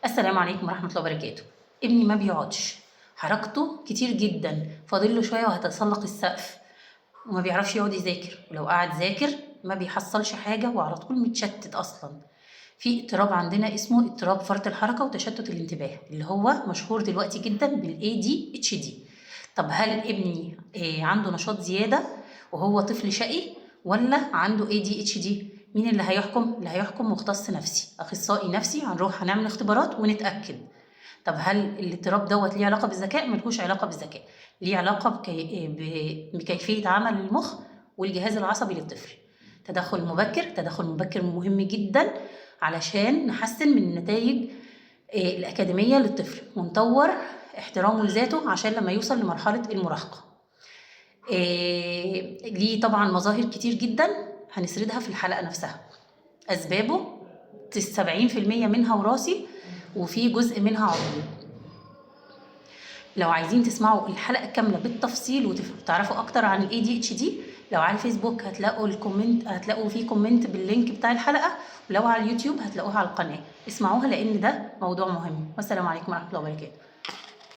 السلام عليكم ورحمة الله وبركاته. ابني ما بيقعدش، حركته كتير جدًا، فاضل له شوية وهيتسلق السقف، وما بيعرفش يقعد يذاكر، ولو قعد ذاكر ما بيحصّلش حاجة وعلى طول متشتت أصلًا. في اضطراب عندنا اسمه اضطراب فرط الحركة وتشتت الانتباه، اللي هو مشهور دلوقتي جدًا بالADHD. طب هل ابني عنده نشاط زيادة وهو طفل شقي والّا عنده ADHD؟ مين اللي هيحكم؟ اللي هيحكم مختص نفسي، أخصائي نفسي، هنعمل اختبارات ونتأكد. طب هل الاضطراب دوّة ليه علاقة بالذكاء؟ ما لهوش علاقة بالذكاء، ليه علاقة بكيفية عمل المُخ والجهاز العصبي للطفل. تدخُّل مبكر مهم جدًا علشان نحسّن من النتايج الأكاديمية للطفل، ونطوّر احترامه لذاته عشان لمّا يوصل لمرحلة المراهقة. ليه طبعًا مظاهر كتير جدًا هنسردها في الحلقة نفسها. أسبابه 70% منها وراثي وفي جزء منها عضوي. لو عايزين تسمعوا الحلقة كاملة بالتفصيل وتعرفوا أكتر عن الADHD، لو على الفيسبوك هتلاقوا في كومنت باللينك بتاع الحلقة، ولو على اليوتيوب هتلاقوها على القناة. اسمعوها لأن ده موضوع مهم. والسلام عليكم ورحمة الله وبركاته.